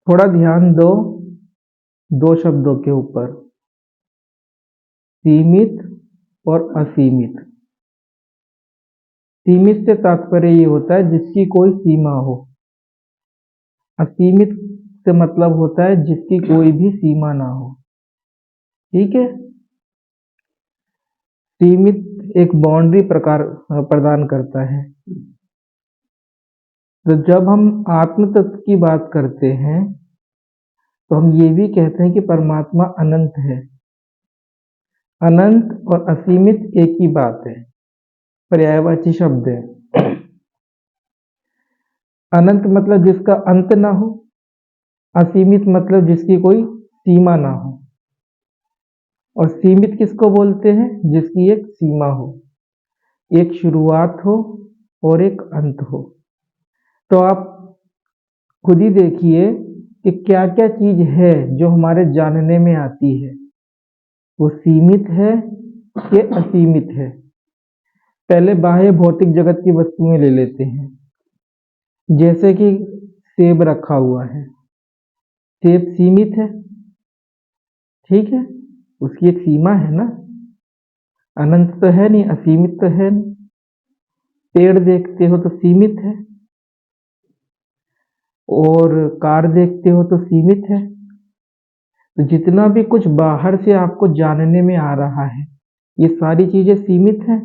थोड़ा ध्यान दो दो शब्दों के ऊपर, सीमित और असीमित। सीमित से तात्पर्य ये होता है जिसकी कोई सीमा हो, असीमित से मतलब होता है जिसकी कोई भी सीमा ना हो। ठीक है। सीमित एक बाउंड्री प्रकार प्रदान करता है। तो जब हम आत्म तत्व की बात करते हैं तो हम ये भी कहते हैं कि परमात्मा अनंत है। अनंत और असीमित एक ही बात है, पर्यायवाची शब्द है। अनंत मतलब जिसका अंत ना हो, असीमित मतलब जिसकी कोई सीमा ना हो, और सीमित किसको बोलते हैं? जिसकी एक सीमा हो, एक शुरुआत हो और एक अंत हो। तो आप खुद ही देखिए कि क्या क्या चीज है जो हमारे जानने में आती है, वो सीमित है कि असीमित है। पहले बाह्य भौतिक जगत की वस्तुएं ले लेते हैं, जैसे कि सेब रखा हुआ है। सेब सीमित है, ठीक है, उसकी एक सीमा है ना, अनंत तो है नहीं, असीमित तो है नहीं। पेड़ देखते हो तो सीमित है, और कार देखते हो तो सीमित है। तो जितना भी कुछ बाहर से आपको जानने में आ रहा है, ये सारी चीजें सीमित हैं।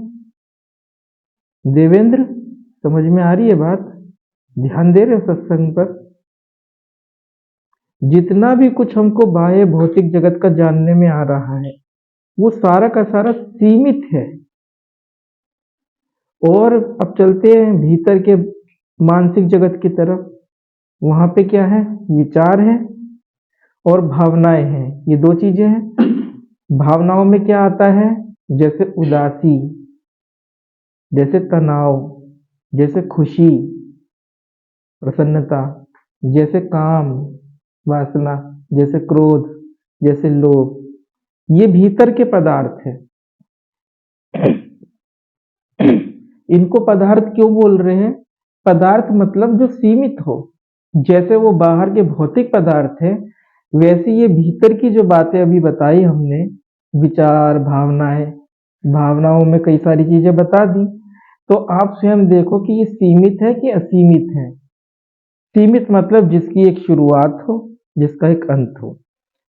देवेंद्र, समझ में आ रही है बात? ध्यान दे रहे हो सत्संग पर? जितना भी कुछ हमको बाह्य भौतिक जगत का जानने में आ रहा है, वो सारा का सारा सीमित है। और अब चलते हैं भीतर के मानसिक जगत की तरफ। वहां पे क्या है? विचार है और भावनाएं हैं, ये दो चीजें हैं। भावनाओं में क्या आता है? जैसे उदासी, जैसे तनाव, जैसे खुशी, प्रसन्नता, जैसे काम, वासना, जैसे क्रोध, जैसे लोभ। ये भीतर के पदार्थ है। इनको पदार्थ क्यों बोल रहे हैं? पदार्थ मतलब जो सीमित हो। जैसे वो बाहर के भौतिक पदार्थ है, वैसे ये भीतर की जो बातें अभी बताई हमने, विचार, भावनाएं, भावनाओं में कई सारी चीजें बता दी। तो आप स्वयं देखो कि ये सीमित है कि असीमित है। सीमित मतलब जिसकी एक शुरुआत हो, जिसका एक अंत हो।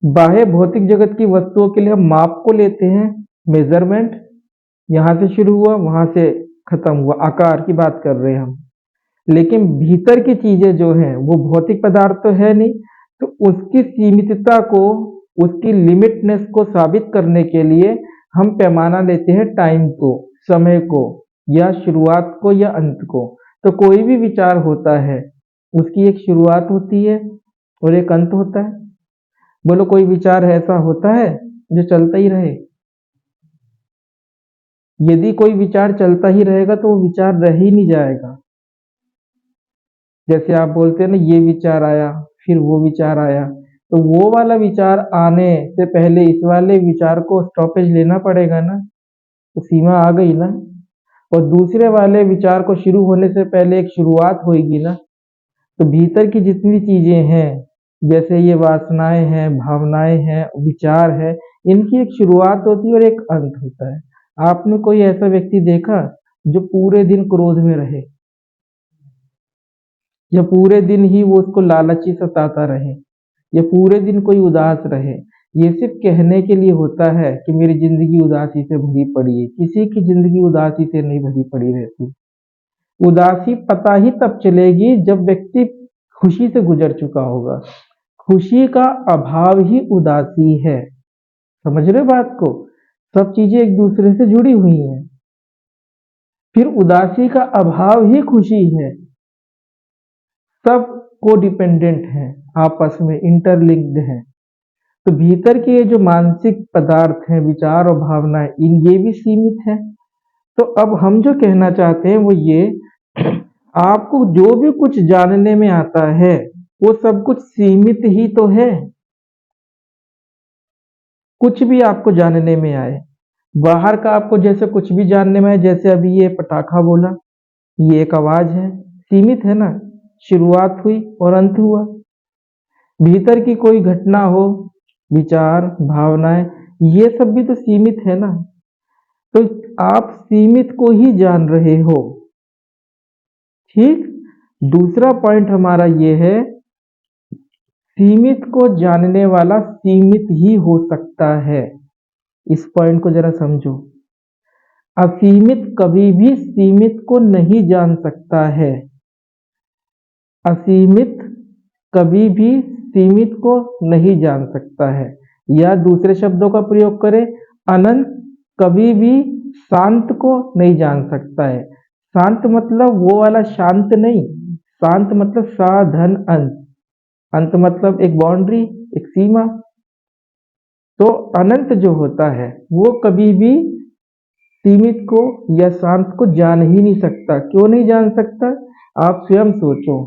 बाह्य भौतिक जगत की वस्तुओं के लिए हम माप को लेते हैं, मेजरमेंट। यहां से शुरू हुआ, वहां से खत्म हुआ, आकार की बात कर रहे हैं हम। लेकिन भीतर की चीजें जो हैं वो भौतिक पदार्थ तो है नहीं, तो उसकी सीमितता को, उसकी लिमिटनेस को साबित करने के लिए हम पैमाना लेते हैं टाइम को, समय को, या शुरुआत को या अंत को। तो कोई भी विचार होता है, उसकी एक शुरुआत होती है और एक अंत होता है। बोलो, कोई विचार ऐसा होता है जो चलता ही रहे? यदि कोई विचार चलता ही रहेगा तो वो विचार रह ही नहीं जाएगा। जैसे आप बोलते हैं ना, ये विचार आया, फिर वो विचार आया, तो वो वाला विचार आने से पहले इस वाले विचार को स्टॉपेज लेना पड़ेगा ना, तो सीमा आ गई ना। और दूसरे वाले विचार को शुरू होने से पहले एक शुरुआत होगी ना। तो भीतर की जितनी चीजें हैं, जैसे ये वासनाएं हैं, भावनाएं हैं, विचार है, इनकी एक शुरुआत होती है और एक अंत होता है। आपने कोई ऐसा व्यक्ति देखा जो पूरे दिन क्रोध में रहे, या पूरे दिन ही वो उसको लालची सताता रहे, या पूरे दिन कोई उदास रहे? ये सिर्फ कहने के लिए होता है कि मेरी जिंदगी उदासी से भरी पड़ी है। किसी की जिंदगी उदासी से नहीं भरी पड़ी रहती। उदासी पता ही तब चलेगी जब व्यक्ति खुशी से गुजर चुका होगा। खुशी का अभाव ही उदासी है। समझ रहे हो बात को? सब चीजें एक दूसरे से जुड़ी हुई हैं। फिर उदासी का अभाव ही खुशी है। सब को डिपेंडेंट है, आपस में इंटरलिंक्ड है। तो भीतर के ये जो मानसिक पदार्थ हैं, विचार और भावनाएं, इन ये भी सीमित है। तो अब हम जो कहना चाहते हैं वो ये, आपको जो भी कुछ जानने में आता है वो सब कुछ सीमित ही तो है। कुछ भी आपको जानने में आए, बाहर का आपको जैसे कुछ भी जानने में आए, जैसे अभी ये पटाखा बोला, ये एक आवाज है, सीमित है ना, शुरुआत हुई और अंत हुआ। भीतर की कोई घटना हो, विचार, भावनाएं, ये सब भी तो सीमित है ना। तो आप सीमित को ही जान रहे हो। ठीक। दूसरा पॉइंट हमारा ये है, सीमित को जानने वाला सीमित ही हो सकता है। इस पॉइंट को जरा समझो। असीमित कभी भी सीमित को नहीं जान सकता है। असीमित कभी भी सीमित को नहीं जान सकता है। या दूसरे शब्दों का प्रयोग करें, अनंत कभी भी शांत को नहीं जान सकता है। शांत मतलब वो वाला शांत नहीं, शांत मतलब साधन अंत, अंत मतलब एक बाउंड्री, एक सीमा। तो अनंत जो होता है वो कभी भी सीमित को या शांत को जान ही नहीं सकता। क्यों नहीं जान सकता? आप स्वयं सोचो।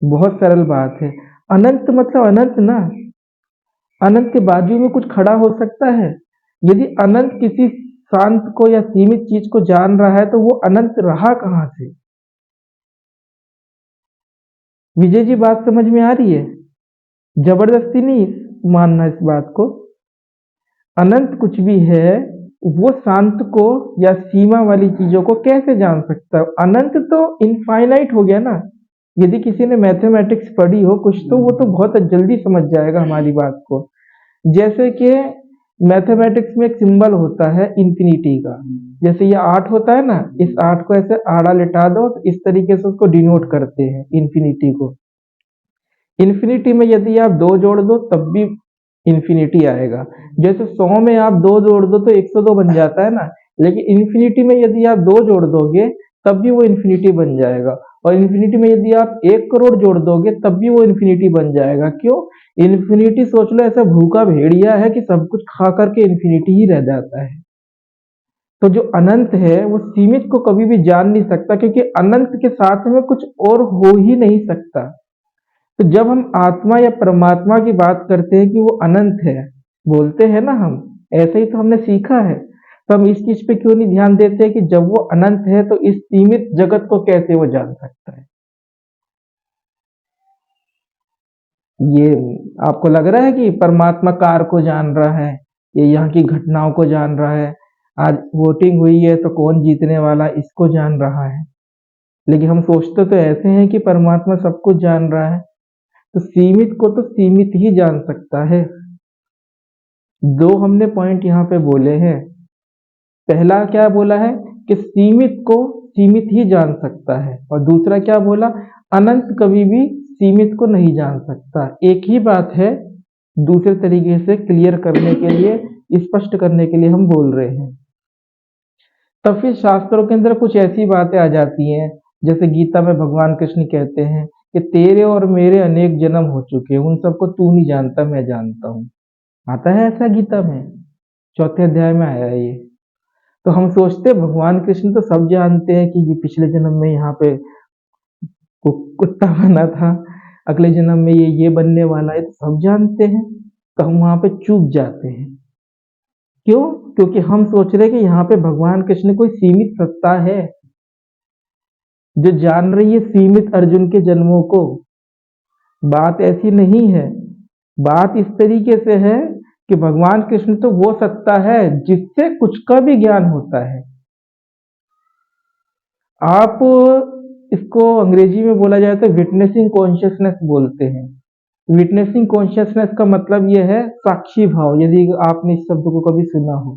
बहुत सरल बात है। अनंत मतलब अनंत ना। अनंत के बाजू में कुछ खड़ा हो सकता है? यदि अनंत किसी शांत को या सीमित चीज को जान रहा है तो वो अनंत रहा कहां से? विजय जी, बात समझ में आ रही है? जबरदस्ती नहीं मानना इस बात को। अनंत कुछ भी है, वो शांत को या सीमा वाली चीजों को कैसे जान सकता है? अनंत तो इनफाइनाइट हो गया ना। यदि किसी ने मैथमेटिक्स पढ़ी हो कुछ तो वो तो बहुत जल्दी समझ जाएगा हमारी बात को। जैसे कि मैथमेटिक्स में एक सिंबल होता है इंफिनिटी का। जैसे ये 8 होता है ना, इस 8 को ऐसे आड़ा लिटा दो तो इस तरीके से उसको डिनोट करते हैं इंफिनिटी को। इन्फिनिटी में यदि आप 2 जोड़ दो तब भी इन्फिनिटी आएगा। जैसे 100 में आप 2 जोड़ दो तो 102 बन जाता है ना। लेकिन इन्फिनिटी में यदि आप 2 जोड़ दोगे तब भी वो इन्फिनिटी बन जाएगा। और इन्फिनिटी में यदि आप 1 करोड़ जोड़ दोगे तब भी वो इन्फिनिटी बन जाएगा। क्यों? इन्फिनिटी सोच लो ऐसा भूखा भेड़िया है कि सब कुछ खा करके इन्फिनिटी ही रह जाता है। तो जो अनंत है वो सीमित को कभी भी जान नहीं सकता, क्योंकि अनंत के साथ में कुछ और हो ही नहीं सकता। तो जब हम आत्मा या परमात्मा की बात करते हैं कि वो अनंत है, बोलते हैं ना हम, ऐसे ही तो हमने सीखा है। तो हम इस चीज पे क्यों नहीं ध्यान देते हैं कि जब वो अनंत है तो इस सीमित जगत को कैसे वो जान सकता है? ये आपको लग रहा है कि परमात्मा कार को जान रहा है, ये यहाँ की घटनाओं को जान रहा है, आज वोटिंग हुई है तो कौन जीतने वाला इसको जान रहा है। लेकिन हम सोचते तो ऐसे हैं कि परमात्मा सब कुछ जान रहा है। तो सीमित को तो सीमित ही जान सकता है। दो हमने पॉइंट यहाँ पे बोले हैं। पहला क्या बोला है कि सीमित को सीमित ही जान सकता है, और दूसरा क्या बोला, अनंत कभी भी सीमित को नहीं जान सकता। एक ही बात है, दूसरे तरीके से क्लियर करने के लिए, स्पष्ट करने के लिए हम बोल रहे हैं। तब फिर शास्त्रों के अंदर कुछ ऐसी बातें आ जाती हैं, जैसे गीता में भगवान कृष्ण कहते हैं कि तेरे और मेरे अनेक जन्म हो चुके हैं, उन सबको तू नहीं जानता, मैं जानता हूँ। आता है ऐसा गीता में, 4 अध्याय में आया है ये। तो हम सोचते हैं भगवान कृष्ण तो सब जानते हैं कि ये पिछले जन्म में यहाँ पे कुत्ता बना था, अगले जन्म में ये बनने वाला है, तो सब जानते हैं। तो हम वहां पे चूक जाते हैं। क्यों? क्योंकि हम सोच रहे हैं कि यहाँ पे भगवान कृष्ण कोई सीमित सत्ता है जो जान रही है सीमित अर्जुन के जन्मों को। बात ऐसी नहीं है। बात इस तरीके से है कि भगवान कृष्ण तो वो सत्ता है जिससे कुछ का भी ज्ञान होता है। आप इसको अंग्रेजी में बोला जाए तो विटनेसिंग कॉन्शियसनेस बोलते हैं। विटनेसिंग कॉन्शियसनेस का मतलब यह है साक्षी भाव, यदि आपने इस शब्द को कभी सुना हो,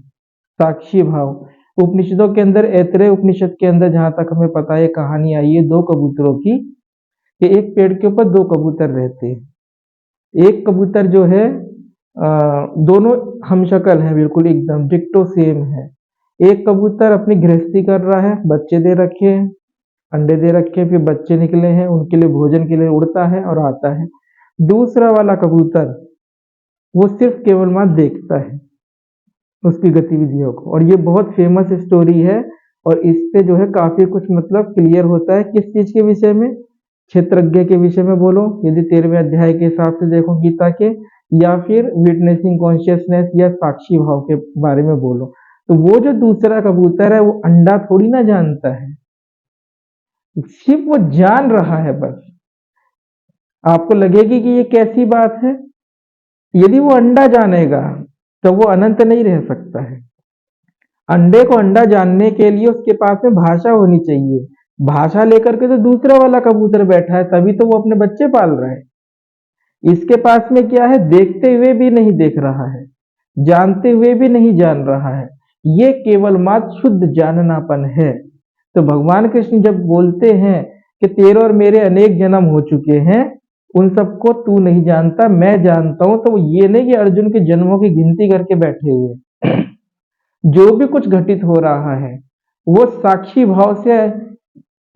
साक्षी भाव। उपनिषदों के अंदर, ऐतरेय उपनिषद के अंदर जहां तक हमें पता है, कहानी आई है 2 कबूतरों की कि एक पेड़ के ऊपर 2 कबूतर रहते हैं। एक कबूतर जो है दोनों हमशक्ल हैं, बिल्कुल एकदम डिक्टो सेम है। एक कबूतर अपनी गृहस्थी कर रहा है, बच्चे दे रखे हैं, अंडे दे रखे हैं, फिर बच्चे निकले हैं, उनके लिए भोजन के लिए उड़ता है और आता है। दूसरा वाला कबूतर वो सिर्फ केवल मात्र देखता है उसकी गतिविधियों को। और ये बहुत फेमस स्टोरी है, और इससे जो है काफी कुछ मतलब क्लियर होता है। किस चीज के विषय में? क्षेत्रज्ञ के विषय में बोलो, यदि 13वें अध्याय के हिसाब से देखो गीता के, या फिर विटनेसिंग कॉन्शियसनेस या साक्षी भाव के बारे में बोलो, तो वो जो दूसरा कबूतर है वो अंडा थोड़ी ना जानता है, सिर्फ वो जान रहा है बस। आपको लगेगी कि ये कैसी बात है। यदि वो अंडा जानेगा तो वो अनंत नहीं रह सकता है। अंडे को अंडा जानने के लिए उसके पास में भाषा होनी चाहिए। भाषा लेकर के तो दूसरा वाला कबूतर बैठा है, तभी तो वो अपने बच्चे पाल रहा है। इसके पास में क्या है, देखते हुए भी नहीं देख रहा है, जानते हुए भी नहीं जान रहा है। ये केवल मात्र शुद्ध जाननापन है। तो भगवान कृष्ण जब बोलते हैं कि तेरे और मेरे अनेक जन्म हो चुके हैं, उन सबको तू नहीं जानता, मैं जानता हूं, तो ये नहीं कि अर्जुन के जन्मों की गिनती करके बैठे हुए। जो भी कुछ घटित हो रहा है वो साक्षी भाव से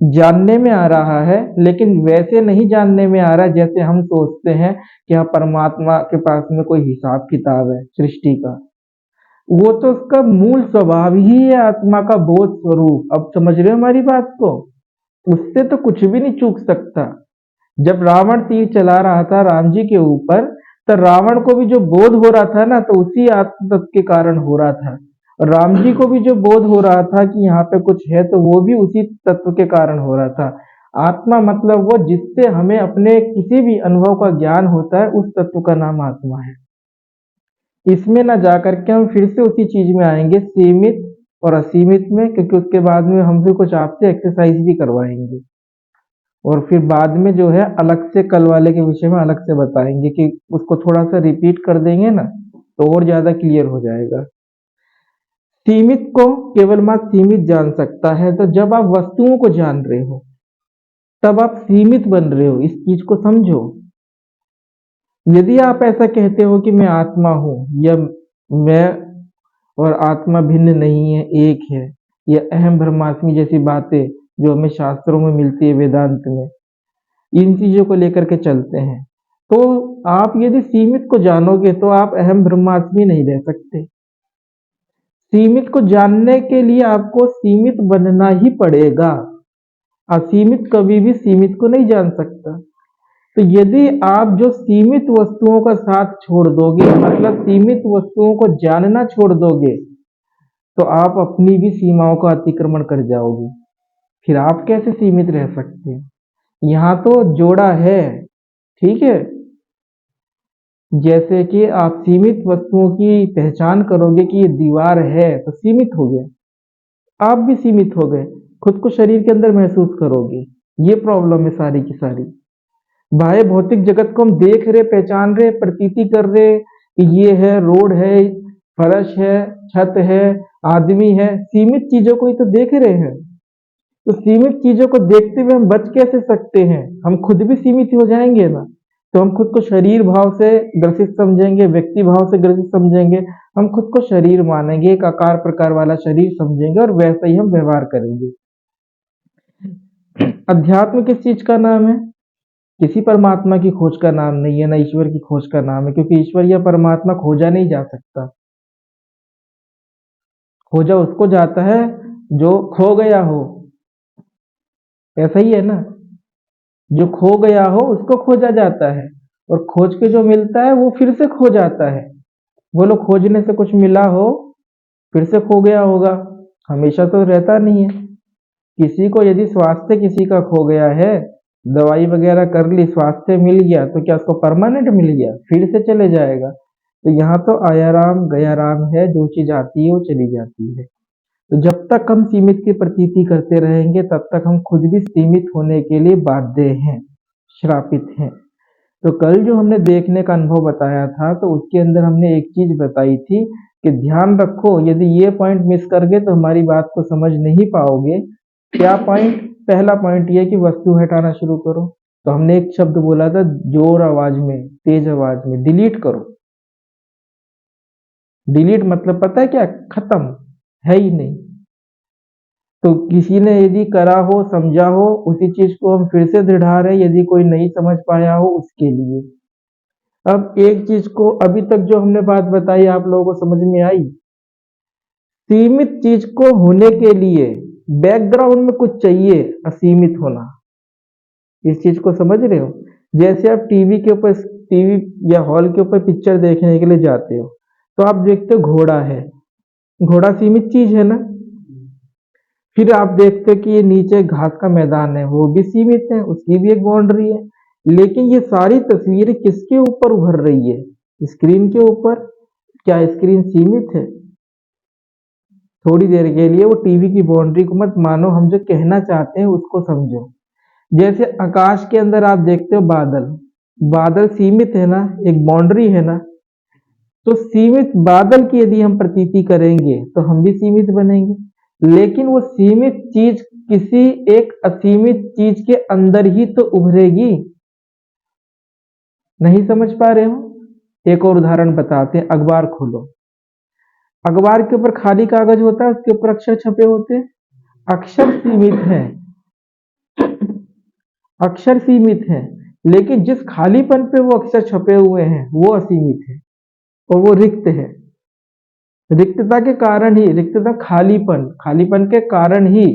जानने में आ रहा है, लेकिन वैसे नहीं जानने में आ रहा है जैसे हम सोचते हैं कि हाँ परमात्मा के पास में कोई हिसाब किताब है सृष्टि का। वो तो उसका मूल स्वभाव ही है, आत्मा का बोध स्वरूप। अब समझ रहे हो हमारी बात को? उससे तो कुछ भी नहीं चूक सकता। जब रावण तीर चला रहा था राम जी के ऊपर, तो रावण को भी जो बोध हो रहा था ना, तो उसी आत्म तत्व के कारण हो रहा था। और राम जी को भी जो बोध हो रहा था कि यहाँ पे कुछ है, तो वो भी उसी तत्व के कारण हो रहा था। आत्मा मतलब वो जिससे हमें अपने किसी भी अनुभव का ज्ञान होता है, उस तत्व का नाम आत्मा है। इसमें ना जाकर के हम फिर से उसी चीज में आएंगे, सीमित और असीमित में, क्योंकि उसके बाद में हम भी कुछ आपसे एक्सरसाइज भी करवाएंगे। और फिर बाद में जो है अलग से कल वाले के विषय में अलग से बताएंगे, कि उसको थोड़ा सा रिपीट कर देंगे ना तो और ज्यादा क्लियर हो जाएगा। सीमित को केवल मात्र सीमित जान सकता है। तो जब आप वस्तुओं को जान रहे हो तब आप सीमित बन रहे हो, इस चीज को समझो। यदि आप ऐसा कहते हो कि मैं आत्मा हूं, या मैं और आत्मा भिन्न नहीं है, एक है, या अहम ब्रह्मास्मि जैसी बातें जो हमें शास्त्रों में मिलती है, वेदांत में, इन चीजों को लेकर के चलते हैं, तो आप यदि सीमित को जानोगे तो आप अहम ब्रह्मास्मि नहीं रह सकते। सीमित को जानने के लिए आपको सीमित बनना ही पड़ेगा। असीमित कभी भी सीमित को नहीं जान सकता। तो यदि आप जो सीमित वस्तुओं का साथ छोड़ दोगे, मतलब सीमित वस्तुओं को जानना छोड़ दोगे, तो आप अपनी भी सीमाओं का अतिक्रमण कर जाओगे। फिर आप कैसे सीमित रह सकते हैं? यहाँ तो जोड़ा है, ठीक है। जैसे कि आप सीमित वस्तुओं की पहचान करोगे कि ये दीवार है, तो सीमित हो गए, आप भी सीमित हो गए, खुद को शरीर के अंदर महसूस करोगे। ये प्रॉब्लम है सारी की सारी। बाह्य भौतिक जगत को हम देख रहे, पहचान रहे, प्रतीति कर रहे कि ये है, रोड है, फर्श है, छत है, आदमी है, सीमित चीजों को ही तो देख रहे हैं। तो सीमित चीजों को देखते हुए हम बच कैसे सकते हैं? हम खुद भी सीमित हो जाएंगे ना। तो हम खुद को शरीर भाव से ग्रसित समझेंगे, व्यक्ति भाव से ग्रसित समझेंगे, हम खुद को शरीर मानेंगे, एक आकार प्रकार वाला शरीर समझेंगे, और वैसा ही हम व्यवहार करेंगे। अध्यात्म किस चीज का नाम है? किसी परमात्मा की खोज का नाम नहीं है, ना ईश्वर की खोज का नाम है, क्योंकि ईश्वर या परमात्मा खोजा नहीं जा सकता। खोजा उसको जाता है जो खो गया हो, ऐसा ही है ना। जो खो गया हो उसको खोजा जाता है, और खोज के जो मिलता है वो फिर से खो जाता है। बोलो, खोजने से कुछ मिला हो फिर से खो गया होगा? हमेशा तो रहता नहीं है। किसी को यदि स्वास्थ्य किसी का खो गया है, दवाई वगैरह कर ली, स्वास्थ्य मिल गया, तो क्या उसको परमानेंट मिल गया? फिर से चले जाएगा। तो यहाँ तो आया राम गया राम है, जो चीज आती है वो चली जाती है। तो जब तक हम सीमित की प्रतीति करते रहेंगे, तब तक हम खुद भी सीमित होने के लिए बाध्य हैं, श्रापित हैं। तो कल जो हमने देखने का अनुभव बताया था, तो उसके अंदर हमने एक चीज बताई थी कि ध्यान रखो, यदि ये पॉइंट मिस कर गए तो हमारी बात को समझ नहीं पाओगे। क्या पॉइंट? पहला पॉइंट ये कि वस्तु हटाना शुरू करो। तो हमने एक शब्द बोला था, जोर आवाज में, तेज आवाज में, डिलीट करो। डिलीट मतलब पता है क्या? खत्म, है ही नहीं। तो किसी ने यदि करा हो, समझा हो, उसी चीज को हम फिर से दृढ़ा रहे, यदि कोई नहीं समझ पाया हो उसके लिए। अब एक चीज को, अभी तक जो हमने बात बताई आप लोगों को समझ में आई? सीमित चीज को होने के लिए बैकग्राउंड में कुछ चाहिए, असीमित होना। इस चीज को समझ रहे हो? जैसे आप टीवी के ऊपर, टीवी या हॉल के ऊपर पिक्चर देखने के लिए जाते हो, तो आप देखते हो घोड़ा है, घोड़ा सीमित चीज है ना। फिर आप देखते हो कि ये नीचे घास का मैदान है, वो भी सीमित है, उसकी भी एक बाउंड्री है। लेकिन ये सारी तस्वीरें किसके ऊपर उभर रही है? स्क्रीन के ऊपर। क्या स्क्रीन सीमित है? थोड़ी देर के लिए वो टीवी की बाउंड्री को मत मानो, हम जो कहना चाहते हैं उसको समझो। जैसे आकाश के अंदर आप देखते हो बादल, बादल सीमित है ना, एक बाउंड्री है ना। तो सीमित बादल की यदि हम प्रतीति करेंगे तो हम भी सीमित बनेंगे, लेकिन वो सीमित चीज किसी एक असीमित चीज के अंदर ही तो उभरेगी। नहीं समझ पा रहे हो? एक और उदाहरण बताते हैं। अखबार खोलो, अखबार के ऊपर खाली कागज होता है, उसके ऊपर अक्षर छपे होते हैं। अक्षर सीमित है, अक्षर सीमित है, लेकिन जिस खालीपन पे वो अक्षर छपे हुए हैं वो असीमित है, और वो रिक्त है। रिक्तता के कारण ही, रिक्तता खालीपन, खालीपन के कारण ही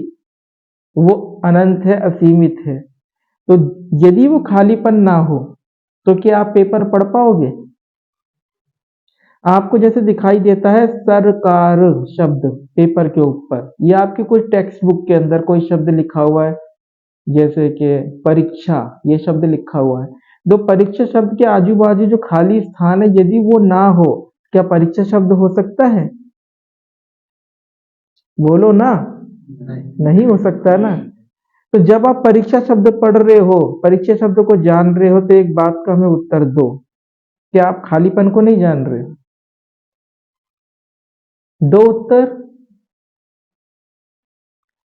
वो अनंत है, असीमित है। तो यदि वो खालीपन ना हो तो क्या आप पेपर पढ़ पाओगे? आपको जैसे दिखाई देता है सरकार शब्द पेपर के ऊपर, या आपकी कोई टेक्स्ट बुक के अंदर कोई शब्द लिखा हुआ है, जैसे कि परीक्षा ये शब्द लिखा हुआ है। तो परीक्षा शब्द के आजू बाजू जो खाली स्थान है, यदि वो ना हो, क्या परीक्षा शब्द हो सकता है? बोलो ना। नहीं हो सकता ना। तो जब आप परीक्षा शब्द पढ़ रहे हो, परीक्षा शब्द को जान रहे हो, तो एक बात का हमें उत्तर दो, क्या आप खालीपन को नहीं जान रहे हो? दो उत्तर।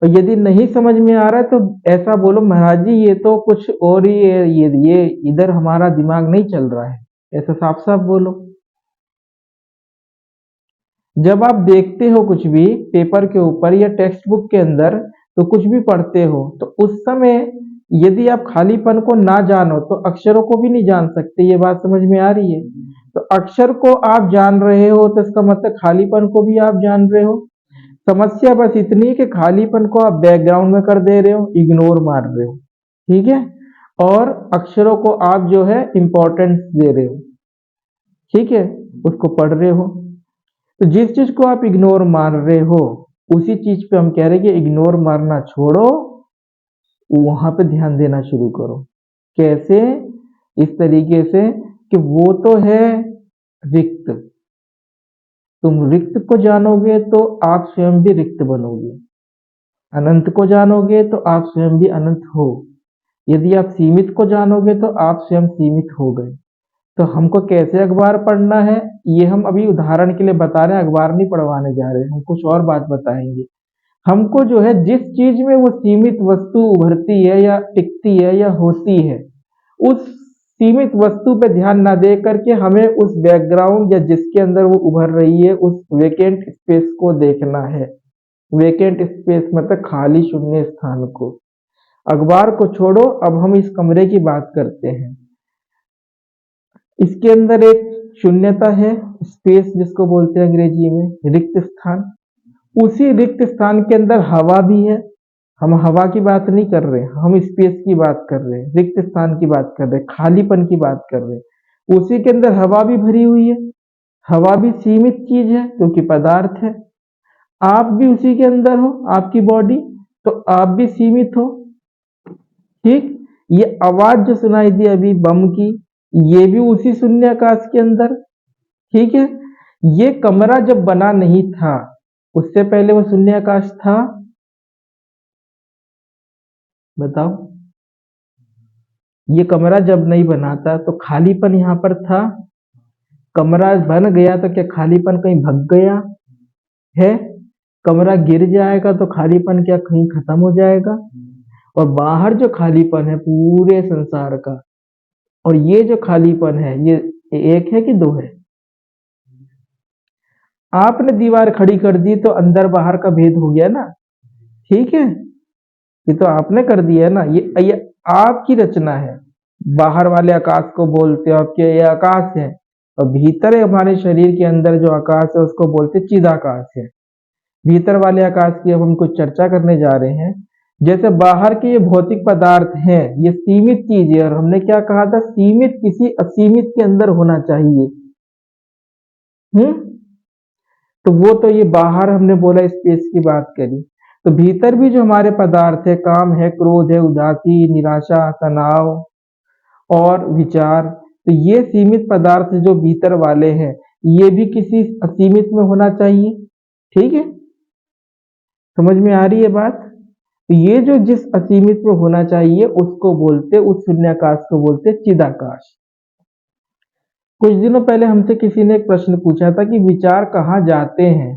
और यदि नहीं समझ में आ रहा है तो ऐसा बोलो, महाराज जी ये तो कुछ और ही है, ये इधर हमारा दिमाग नहीं चल रहा है, ऐसा साफ साफ बोलो। जब आप देखते हो कुछ भी पेपर के ऊपर या टेक्स्ट बुक के अंदर, तो कुछ भी पढ़ते हो, तो उस समय यदि आप खालीपन को ना जानो तो अक्षरों को भी नहीं जान सकते। ये बात समझ में आ रही है? तो अक्षर को आप जान रहे हो तो इसका मतलब खालीपन को भी आप जान रहे हो। समस्या बस इतनी है कि खालीपन को आप बैकग्राउंड में कर दे रहे हो, इग्नोर मार रहे हो, ठीक है, और अक्षरों को आप जो है इंपॉर्टेंस दे रहे हो, ठीक है, उसको पढ़ रहे हो। तो जिस चीज को आप इग्नोर मार रहे हो, उसी चीज पे हम कह रहे हैं कि इग्नोर मारना छोड़ो, वहां पे ध्यान देना शुरू करो। कैसे? इस तरीके से कि वो तो है रिक्त, तुम रिक्त को जानोगे तो आप स्वयं भी रिक्त बनोगे। अनंत को जानोगे तो आप स्वयं भी अनंत हो। यदि आप सीमित को जानोगे तो आप स्वयं सीमित हो गए। तो हमको कैसे अखबार पढ़ना है, ये हम अभी उदाहरण के लिए बता रहे हैं, अखबार नहीं पढ़वाने जा रहे हैं, हम कुछ और बात बताएंगे। हमको जो है जिस चीज में वो सीमित वस्तु उभरती है या टिकती है या होती है, उस सीमित वस्तु पे ध्यान ना दे करके हमें उस बैकग्राउंड या जिसके अंदर वो उभर रही है उस वेकेंट स्पेस को देखना है। वेकेंट स्पेस मतलब खाली शून्य स्थान को। अखबार को छोड़ो, अब हम इस कमरे की बात करते हैं। इसके अंदर एक शून्यता है, स्पेस जिसको बोलते हैं अंग्रेजी में, रिक्त स्थान। उसी रिक्त स्थान के अंदर हवा भी है। हम हवा की बात नहीं कर रहे, हम स्पेस की बात कर रहे हैं, रिक्त स्थान की बात कर रहे हैं, खालीपन की बात कर रहे हैं। उसी के अंदर हवा भी भरी हुई है। हवा भी सीमित चीज है क्योंकि पदार्थ है। आप भी उसी के अंदर हो, आपकी बॉडी, तो आप भी सीमित हो, ठीक। ये आवाज जो सुनाई दी अभी बम की, ये भी उसी शून्याकाश के अंदर, ठीक है। ये कमरा जब बना नहीं था, उससे पहले वो शून्याकाश था? बताओ। ये कमरा जब नहीं बना था तो खालीपन यहाँ पर था? कमरा बन गया तो क्या खालीपन कहीं भग गया है? कमरा गिर जाएगा तो खालीपन क्या कहीं खत्म हो जाएगा? और बाहर जो खालीपन है पूरे संसार का, और ये जो खालीपन है, ये एक है कि दो है? आपने दीवार खड़ी कर दी तो अंदर बाहर का भेद हो गया ना, ठीक है। ये तो आपने कर दिया है ना, ये आपकी रचना है। बाहर वाले आकाश को बोलते हो आपके, ये आकाश है, और भीतर हमारे शरीर के अंदर जो आकाश है उसको बोलते चिदाकाश है। भीतर वाले आकाश की अब हम कुछ चर्चा करने जा रहे हैं। जैसे बाहर के ये भौतिक पदार्थ हैं, ये सीमित चीज है, और हमने क्या कहा था, सीमित किसी असीमित के अंदर होना चाहिए। हम्म। तो वो तो ये बाहर हमने बोला, स्पेस की बात करी। तो भीतर भी जो हमारे पदार्थ है, काम है, क्रोध है, उदासी, निराशा, तनाव, और विचार। तो ये सीमित पदार्थ जो भीतर वाले हैं, ये भी किसी असीमित में होना चाहिए। ठीक है, समझ में आ रही है बात? तो ये जो जिस असीमित में होना चाहिए उसको बोलते, उस शून्याकाश को बोलते चिदाकाश। कुछ दिनों पहले हमसे किसी ने एक प्रश्न पूछा था कि विचार कहाँ जाते हैं,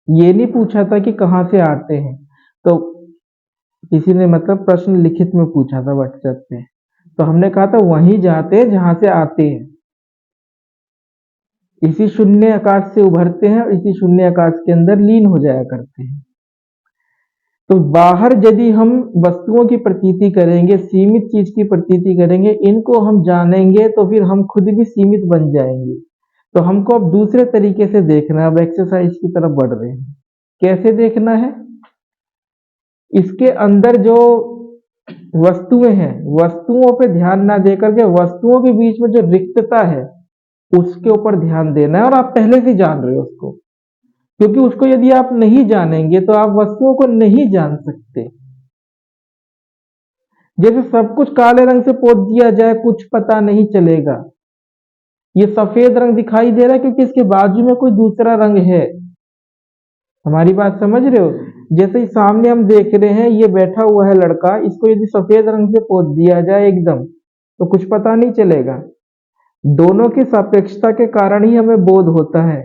ये नहीं पूछा था कि कहाँ से आते हैं। तो किसी ने मतलब प्रश्न लिखित में पूछा था व्हाट्सएप पे, तो हमने कहा था वहीं जाते हैं जहां से आते हैं, इसी शून्य आकाश से उभरते हैं और इसी शून्य आकाश के अंदर लीन हो जाया करते हैं। तो बाहर यदि हम वस्तुओं की प्रतीति करेंगे, सीमित चीज की प्रतीति करेंगे, इनको हम जानेंगे तो फिर हम खुद भी सीमित बन जाएंगे। तो हमको अब दूसरे तरीके से देखना है, अब एक्सरसाइज की तरफ बढ़ रहे हैं। कैसे देखना है? इसके अंदर जो वस्तुएं हैं, वस्तुओं पे ध्यान ना देकर के वस्तुओं के बीच में जो रिक्तता है उसके ऊपर ध्यान देना है। और आप पहले से जान रहे हो उसको, क्योंकि उसको यदि आप नहीं जानेंगे तो आप वस्तुओं को नहीं जान सकते। जैसे सब कुछ काले रंग से पोत दिया जाए, कुछ पता नहीं चलेगा। ये सफेद रंग दिखाई दे रहा है क्योंकि इसके बाजू में कोई दूसरा रंग है। हमारी बात समझ रहे हो? जैसे ही सामने हम देख रहे हैं, ये बैठा हुआ है लड़का, इसको यदि सफेद रंग से पोत दिया जाए एकदम, तो कुछ पता नहीं चलेगा। दोनों की सापेक्षता के कारण ही हमें बोध होता है,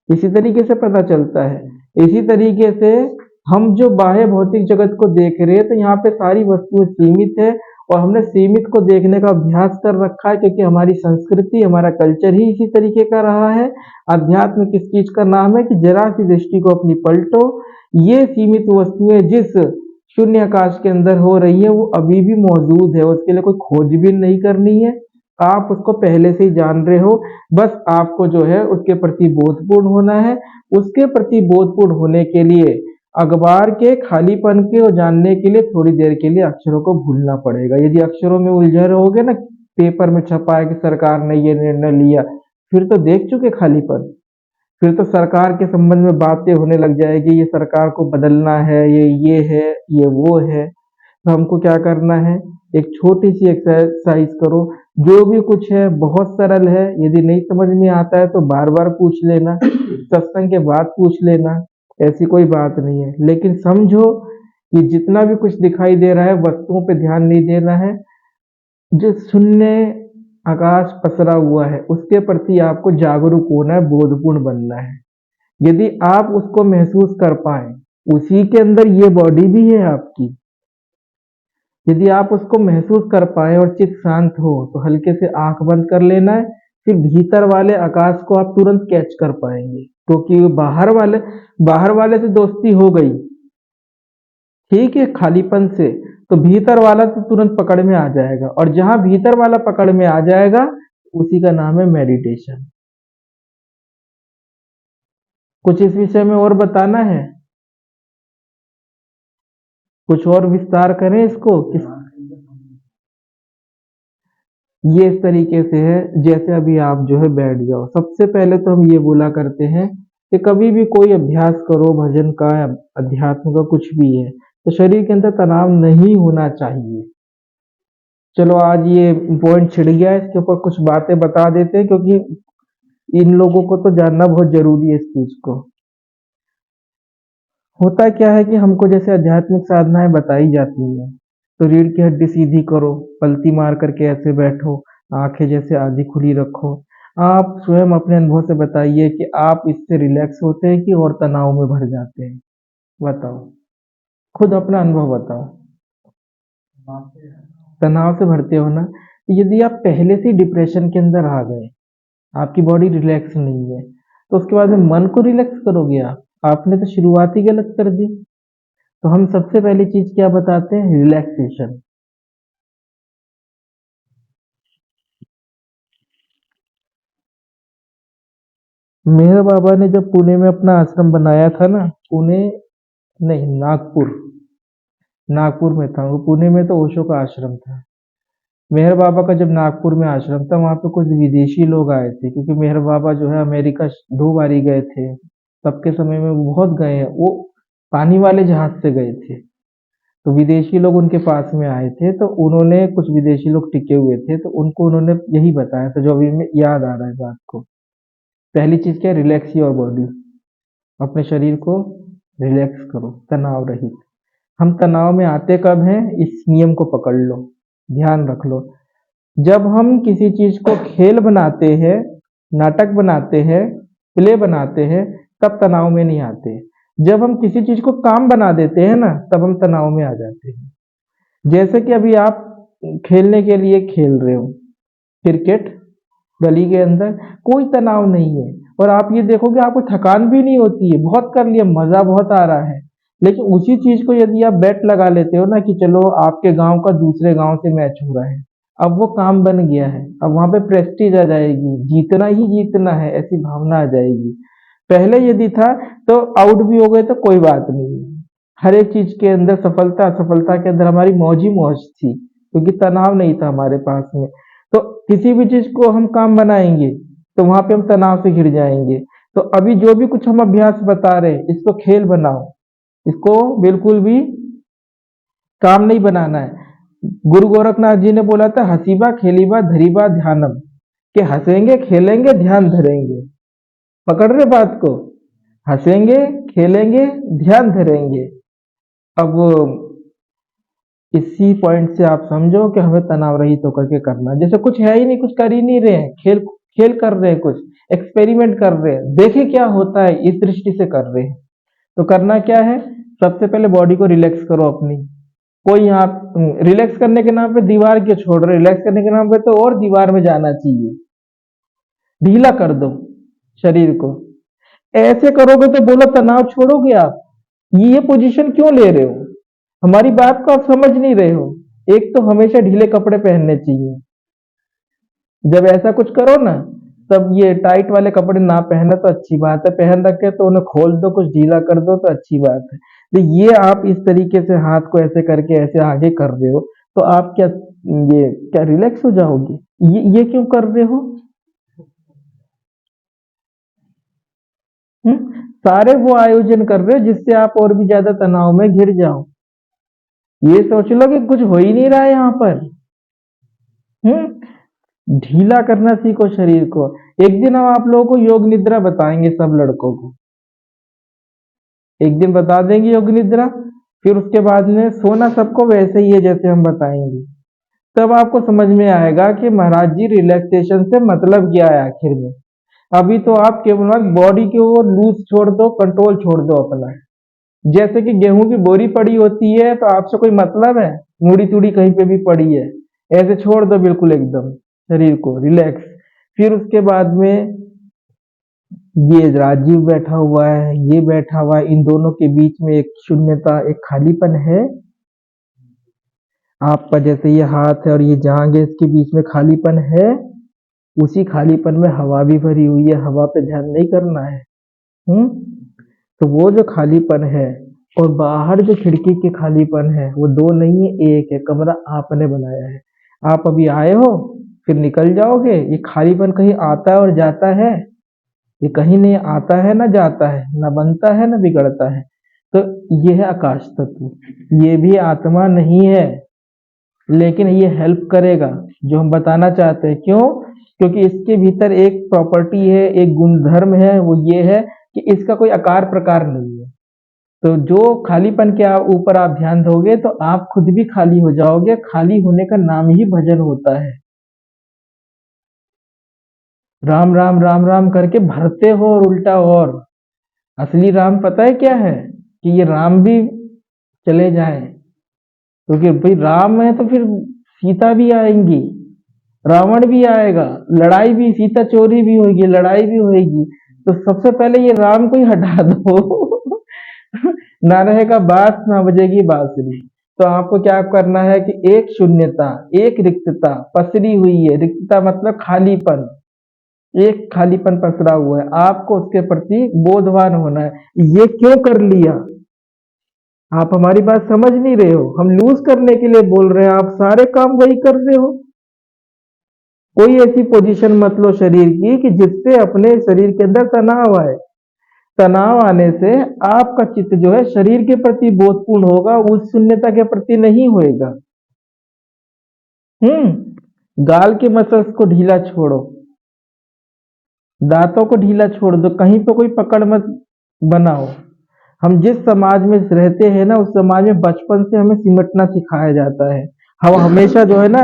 इसी तरीके से पता चलता है। इसी तरीके से हम जो बाह्य भौतिक जगत को देख रहे हैं, तो यहाँ पे सारी वस्तुएं सीमित है और हमने सीमित को देखने का अभ्यास कर रखा है, क्योंकि हमारी संस्कृति, हमारा कल्चर ही इसी तरीके का रहा है। अध्यात्म किस चीज का नाम है कि जरा सी दृष्टि को अपनी पलटो, ये सीमित वस्तुएं जिस शून्य आकाश के अंदर हो रही है वो अभी भी मौजूद है, उसके लिए कोई खोजबीन नहीं करनी है, आप उसको पहले से ही जान रहे हो। बस आपको जो है उसके प्रति बोधपूर्ण होना है। उसके प्रति बोधपूर्ण होने के लिए अखबार के खालीपन के जानने के लिए थोड़ी देर के लिए अक्षरों को भूलना पड़ेगा। यदि अक्षरों में उलझे रहोगे ना, पेपर में छपा है कि सरकार ने ये निर्णय लिया, फिर तो देख चुके खालीपन, फिर तो सरकार के संबंध में बातें होने लग जाएगी, ये सरकार को बदलना है, ये है, ये वो है। तो हमको क्या करना है, एक छोटी सी एक्सरसाइज करो। जो भी कुछ है बहुत सरल है, यदि नहीं समझ में आता है तो बार बार पूछ लेना, सत्संग के बाद पूछ लेना, ऐसी कोई बात नहीं है। लेकिन समझो कि जितना भी कुछ दिखाई दे रहा है वस्तुओं पे ध्यान नहीं देना है, जो शून्य आकाश पसरा हुआ है उसके प्रति आपको जागरूक होना है, बोधपूर्ण बनना है। यदि आप उसको महसूस कर पाए, उसी के अंदर ये बॉडी भी है आपकी, यदि आप उसको महसूस कर पाए और चित्त शांत हो तो हल्के से आंख बंद कर लेना है। फिर भीतर वाले आकाश को आप तुरंत कैच कर पाएंगे, क्योंकि बाहर वाले से दोस्ती हो गई, ठीक है, खालीपन से, तो भीतर वाला तो तुरंत पकड़ में आ जाएगा। और जहां भीतर वाला पकड़ में आ जाएगा उसी का नाम है मेडिटेशन। कुछ इस विषय में और बताना है? कुछ और विस्तार करें इसको किस? ये इस तरीके से है, जैसे अभी आप जो है बैठ जाओ। सबसे पहले तो हम ये बोला करते हैं कि कभी भी कोई अभ्यास करो, भजन का, अध्यात्म का, कुछ भी है, तो शरीर के अंदर तनाव नहीं होना चाहिए। चलो आज ये पॉइंट छिड़ गया, इसके ऊपर कुछ बातें बता देते हैं, क्योंकि इन लोगों को तो जानना बहुत जरूरी है इस चीज को। होता क्या है कि हमको जैसे आध्यात्मिक साधनाएं बताई जाती हैं, तो रीढ़ की हड्डी सीधी करो, पलती मार करके ऐसे बैठो, आंखें जैसे आधी खुली रखो। आप स्वयं अपने अनुभव से बताइए कि आप इससे रिलैक्स होते हैं कि और तनाव में भर जाते हैं? बताओ, खुद अपना अनुभव बताओ। तनाव से भरते हो ना? तो यदि आप पहले से डिप्रेशन के अंदर आ गए, आपकी बॉडी रिलैक्स नहीं है, तो उसके बाद में मन को रिलैक्स करोगे आप? आपने तो शुरुआत ही गलत कर दी। तो हम सबसे पहली चीज क्या बताते हैं? रिलैक्सेशन। मेहर बाबा ने जब पुणे में अपना आश्रम बनाया था ना, पुणे नहीं, नागपुर, नागपुर में था वो, पुणे में तो ओशो का आश्रम था। मेहर बाबा का जब नागपुर में आश्रम था, वहां पे कुछ विदेशी लोग आए थे, क्योंकि मेहर बाबा जो है अमेरिका 2 बारी गए थे, तब के समय में वो बहुत गए हैं, वो पानी वाले जहाज से गए थे। तो विदेशी लोग उनके पास में आए थे, तो उन्होंने कुछ विदेशी लोग टिके हुए थे, तो उनको उन्होंने यही बताया था जो अभी में याद आ रहा है बात को। पहली चीज क्या है, रिलैक्स योर बॉडी। अपने शरीर को रिलैक्स करो, तनाव रहित। हम तनाव में आते कब हैं, इस नियम को पकड़ लो, ध्यान रख लो। जब हम किसी चीज को खेल बनाते हैं, नाटक बनाते हैं, प्ले बनाते हैं, तब तनाव में नहीं आते। जब हम किसी चीज को काम बना देते हैं ना, तब हम तनाव में आ जाते हैं। जैसे कि अभी आप खेलने के लिए खेल रहे हो क्रिकेट, गली के अंदर कोई तनाव नहीं है, और आप ये देखोगे आपको थकान भी नहीं होती है, बहुत कर लिया, मजा बहुत आ रहा है। लेकिन उसी चीज को यदि आप बेट लगा लेते हो ना कि चलो आपके गांव का दूसरे गांव से मैच हो रहा है, अब वो काम बन गया है, अब वहां पे प्रेस्टीज आ जाएगी, जीतना ही जीतना है ऐसी भावना आ जाएगी। पहले यदि था तो आउट भी हो गए तो कोई बात नहीं, हर एक चीज के अंदर सफलता असफलता के अंदर हमारी मौज ही मौज थी, क्योंकि तनाव नहीं था हमारे पास में। तो किसी भी चीज को हम काम बनाएंगे तो वहां पे हम तनाव से घिर जाएंगे। तो अभी जो भी कुछ हम अभ्यास बता रहे हैं, इसको खेल बनाओ, इसको बिल्कुल भी काम नहीं बनाना है। गुरु गोरखनाथ जी ने बोला था, हसीबा खेलीबा धरीबा ध्यानम, कि हंसेंगे खेलेंगे ध्यान धरेंगे। पकड़ रहे बात को, हंसेंगे खेलेंगे ध्यान धरेंगे। अब इसी पॉइंट से आप समझो कि हमें तनाव रहित होकर के करना है। जैसे कुछ है ही नहीं, कुछ कर ही नहीं रहे हैं, खेल खेल कर रहे हैं, कुछ एक्सपेरिमेंट कर रहे हैं, देखे क्या होता है, इस दृष्टि से कर रहे हैं। तो करना क्या है, सबसे पहले बॉडी को रिलैक्स करो अपनी। कोई यहाँ रिलैक्स करने के नाम पे दीवार क्यों छोड़ रहे, रिलैक्स करने के नाम पे तो और दीवार में जाना चाहिए। ढीला कर दो शरीर को, ऐसे करोगे तो बोलो तनाव छोड़ोगे आप। ये पोजीशन क्यों ले रहे हो, हमारी बात को आप समझ नहीं रहे हो। एक तो हमेशा ढीले कपड़े पहनने चाहिए, जब ऐसा कुछ करो ना, तब ये टाइट वाले कपड़े ना पहने तो अच्छी बात है, पहन रखे तो उन्हें खोल दो, कुछ ढीला कर दो तो अच्छी बात है। तो ये आप इस तरीके से हाथ को ऐसे करके ऐसे आगे कर रहे हो, तो आप क्या ये क्या रिलैक्स हो जाओगे, ये क्यों कर रहे हो? सारे वो आयोजन कर रहे हो जिससे आप और भी ज्यादा तनाव में घिर जाओ। ये सोच लो कि कुछ हो ही नहीं रहा है यहाँ पर। ढीला करना सीखो शरीर को। एक दिन हम आप लोगों को योग निद्रा बताएंगे, सब लड़कों को एक दिन बता देंगे योग निद्रा। फिर उसके बाद में सोना सबको वैसे ही है जैसे हम बताएंगे। तब आपको समझ में आएगा कि महाराज जी रिलैक्सेशन से मतलब क्या है आखिर में। अभी तो आप केवल बॉडी के वो लूज छोड़ दो, कंट्रोल छोड़ दो अपना। जैसे कि गेहूं की बोरी पड़ी होती है तो आपसे कोई मतलब है, मूड़ी तूड़ी कहीं पे भी पड़ी है, ऐसे छोड़ दो बिल्कुल एकदम शरीर को रिलैक्स। फिर उसके बाद में ये राजीव बैठा हुआ है, ये बैठा हुआ है, इन दोनों के बीच में एक शून्यता, एक खालीपन है। आपका जैसे ये हाथ है और ये जांग है, इसके बीच में खालीपन है। उसी खालीपन में हवा भी भरी हुई है, हवा पे ध्यान नहीं करना है। हम्म तो वो जो खालीपन है और बाहर जो खिड़की के खालीपन है, वो दो नहीं है, एक है। कमरा आपने बनाया है, आप अभी आए हो फिर निकल जाओगे। ये खालीपन कहीं आता है और जाता है, ये कहीं नहीं आता है ना जाता है, ना बनता है ना बिगड़ता है। तो ये है आकाश तत्व, ये भी आत्मा नहीं है, लेकिन ये हेल्प करेगा जो हम बताना चाहते हैं। क्यों? क्योंकि इसके भीतर एक प्रॉपर्टी है, एक गुणधर्म है, वो ये है कि इसका कोई आकार प्रकार नहीं है। तो जो खालीपन के ऊपर आप ध्यान दोगे तो आप खुद भी खाली हो जाओगे। खाली होने का नाम ही भजन होता है। राम राम राम राम करके भरते हो और उल्टा। और असली राम पता है क्या है, कि ये राम भी चले जाए, क्योंकि भाई राम है तो फिर सीता भी आएंगी, रावण भी आएगा, लड़ाई भी, सीता चोरी भी होगी, लड़ाई भी होगी। तो सबसे पहले ये राम को ही हटा दो। ना रहेगा बांस ना बजेगी बांसुरी। तो आपको क्या करना है कि एक शून्यता, एक रिक्तता पसरी हुई है, रिक्तता मतलब खालीपन, एक खालीपन पसरा हुआ है, आपको उसके प्रति बोधवान होना है। ये क्यों कर लिया, आप हमारी बात समझ नहीं रहे हो। हम लूज करने के लिए बोल रहे हैं, आप सारे काम वही कर रहे हो। कोई ऐसी पोजीशन मत लो शरीर की कि जिससे अपने शरीर के अंदर तनाव आए। तनाव आने से आपका चित्त जो है शरीर के प्रति बोधपूर्ण होगा, उस शून्यता के प्रति नहीं होएगा। गाल के मसल्स को ढीला छोड़ो, दांतों को ढीला छोड़ दो, कहीं पे कोई पकड़ मत बनाओ। हम जिस समाज में रहते हैं ना, उस समाज में बचपन से हमें सिमटना सिखाया जाता है। हम हमेशा जो है ना,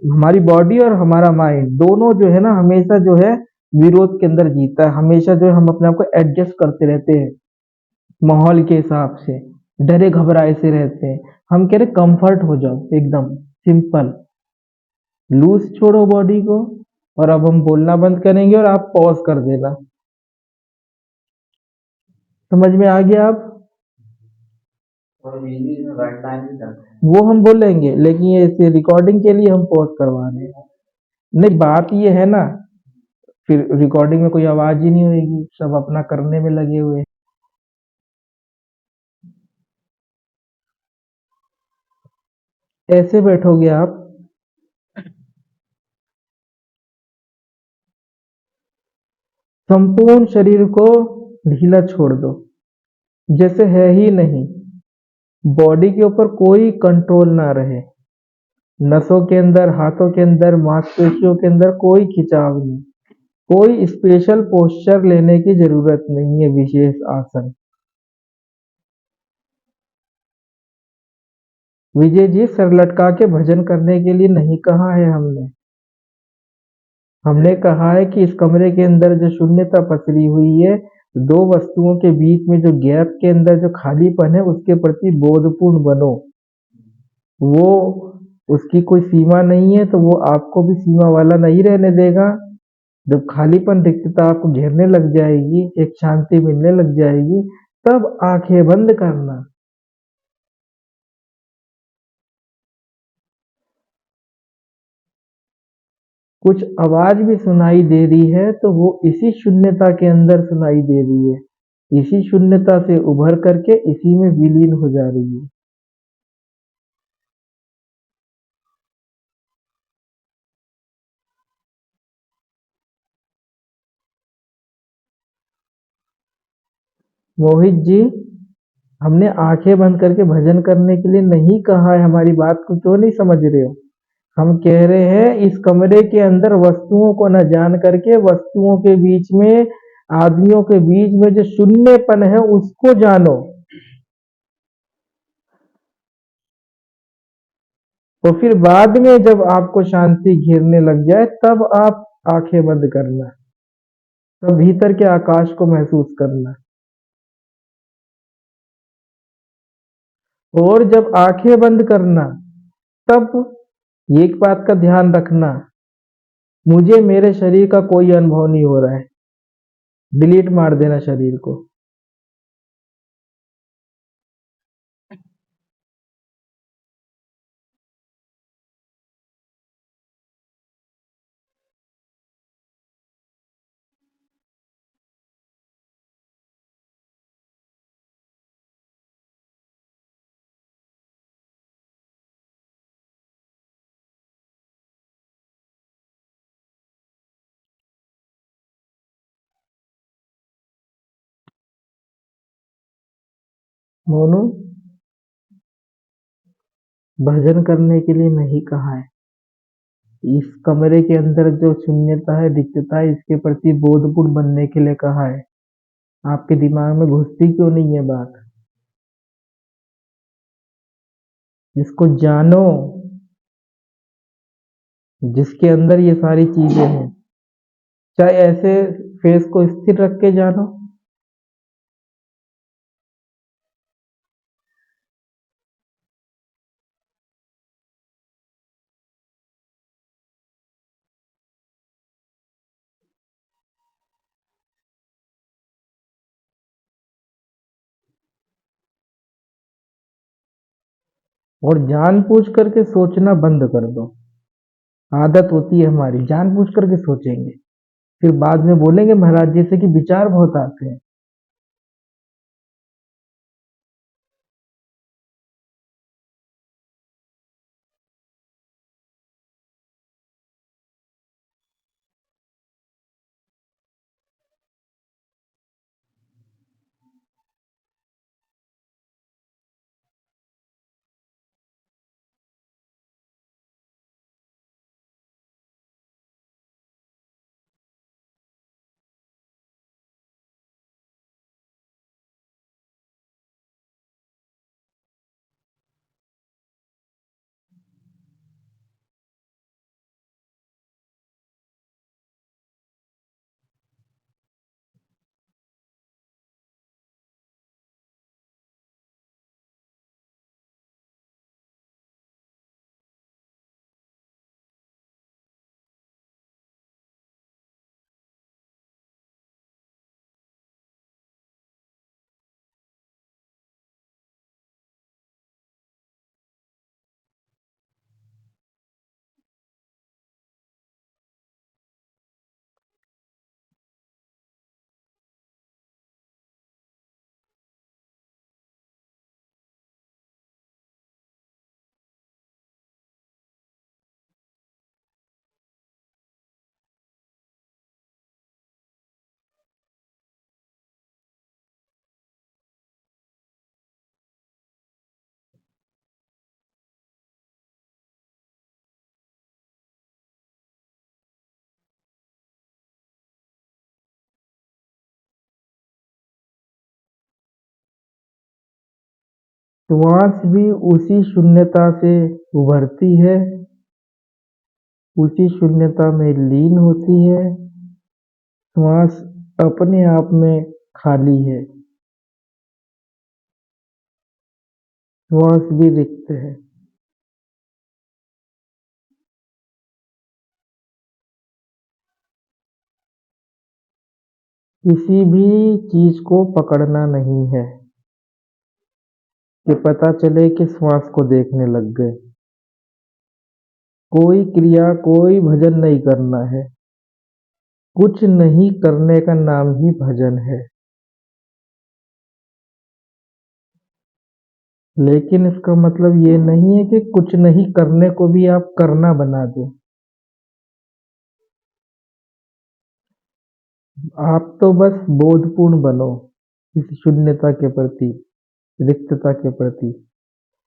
हमारी बॉडी और हमारा माइंड दोनों जो है ना, हमेशा जो है विरोध के अंदर जीता है। हमेशा जो है हम अपने आप को एडजस्ट करते रहते हैं माहौल के हिसाब से, डरे घबराए से रहते हैं। हम कह रहे कंफर्ट हो जाओ, एकदम सिंपल, लूज छोड़ो बॉडी को। और अब हम बोलना बंद करेंगे और आप पॉज कर देना। समझ में आ गया आप? और हिंदी में राइट टाइम भी करते हैं। वो हम बोलेंगे, लेकिन ये ऐसे रिकॉर्डिंग के लिए हम पॉज करवा रहे हैं। नहीं, बात ये है ना, फिर रिकॉर्डिंग में कोई आवाज ही नहीं होगी, सब अपना करने में लगे हुए हैं। ऐसे बैठोगे आप, संपूर्ण शरीर को ढीला छोड़ दो, जैसे है ही नहीं। बॉडी के ऊपर कोई कंट्रोल ना रहे, नसों के अंदर, हाथों के अंदर, मांसपेशियों के अंदर कोई खिंचाव नहीं। कोई स्पेशल पोस्चर लेने की जरूरत नहीं है, विशेष आसन। विजय जी, सर लटका के भजन करने के लिए नहीं कहा है हमने। हमने कहा है कि इस कमरे के अंदर जो शून्यता पसरी हुई है, दो वस्तुओं के बीच में जो गैप के अंदर जो खालीपन है, उसके प्रति बोधपूर्ण बनो। वो, उसकी कोई सीमा नहीं है, तो वो आपको भी सीमा वाला नहीं रहने देगा। जब खालीपन, रिक्तता आपको घेरने लग जाएगी, एक शांति मिलने लग जाएगी, तब आंखें बंद करना। कुछ आवाज भी सुनाई दे रही है, तो वो इसी शून्यता के अंदर सुनाई दे रही है, इसी शून्यता से उभर करके इसी में विलीन हो जा रही है। मोहित जी, हमने आंखें बंद करके भजन करने के लिए नहीं कहा है। हमारी बात को क्यों नहीं समझ रहे हो? हम कह रहे हैं इस कमरे के अंदर वस्तुओं को न जान करके, वस्तुओं के बीच में, आदमियों के बीच में जो शून्यपन है उसको जानो। तो फिर बाद में जब आपको शांति घेरने लग जाए, तब आप आंखें बंद करना, तब भीतर के आकाश को महसूस करना। और जब आंखें बंद करना, तब एक बात का ध्यान रखना, मुझे मेरे शरीर का कोई अनुभव नहीं हो रहा है। डिलीट मार देना शरीर को। मोनू, भजन करने के लिए नहीं कहा है। इस कमरे के अंदर जो शून्यता है, रिक्तता है, इसके प्रति बोधपूर्ण बनने के लिए कहा है। आपके दिमाग में घुसती क्यों नहीं है बात? इसको जानो, जिसके अंदर ये सारी चीजें हैं। चाहे ऐसे फेस को स्थिर रख के जानो, और जानबूझ करके सोचना बंद कर दो। आदत होती है हमारी, जानबूझ करके सोचेंगे, फिर बाद में बोलेंगे महाराज जी से कि विचार बहुत आते हैं। श्वास भी उसी शून्यता से उभरती है, उसी शून्यता में लीन होती है। श्वास अपने आप में खाली है, श्वास भी रिक्त है। किसी भी चीज को पकड़ना नहीं है कि पता चले कि श्वास को देखने लग गए। कोई क्रिया, कोई भजन नहीं करना है। कुछ नहीं करने का नाम ही भजन है। लेकिन इसका मतलब ये नहीं है कि कुछ नहीं करने को भी आप करना बना दो। आप तो बस बोधपूर्ण बनो इस शून्यता के प्रति, रिक्तता के प्रति।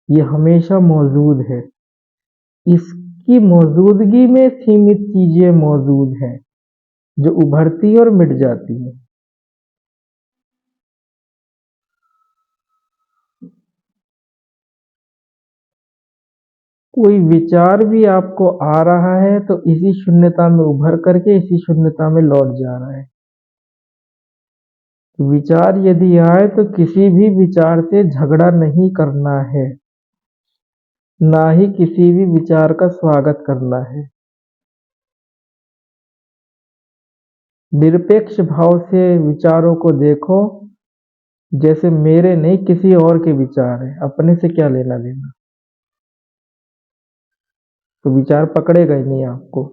ये हमेशा मौजूद है। इसकी मौजूदगी में सीमित चीजें मौजूद हैं जो उभरती और मिट जाती हैं। कोई विचार भी आपको आ रहा है तो इसी शून्यता में उभर करके इसी शून्यता में लौट जा रहा है। तो विचार यदि आए तो किसी भी विचार से झगड़ा नहीं करना है, ना ही किसी भी विचार का स्वागत करना है। निरपेक्ष भाव से विचारों को देखो, जैसे मेरे नहीं किसी और के विचार है, अपने से क्या लेना देना। तो विचार पकड़ेगा ही नहीं आपको।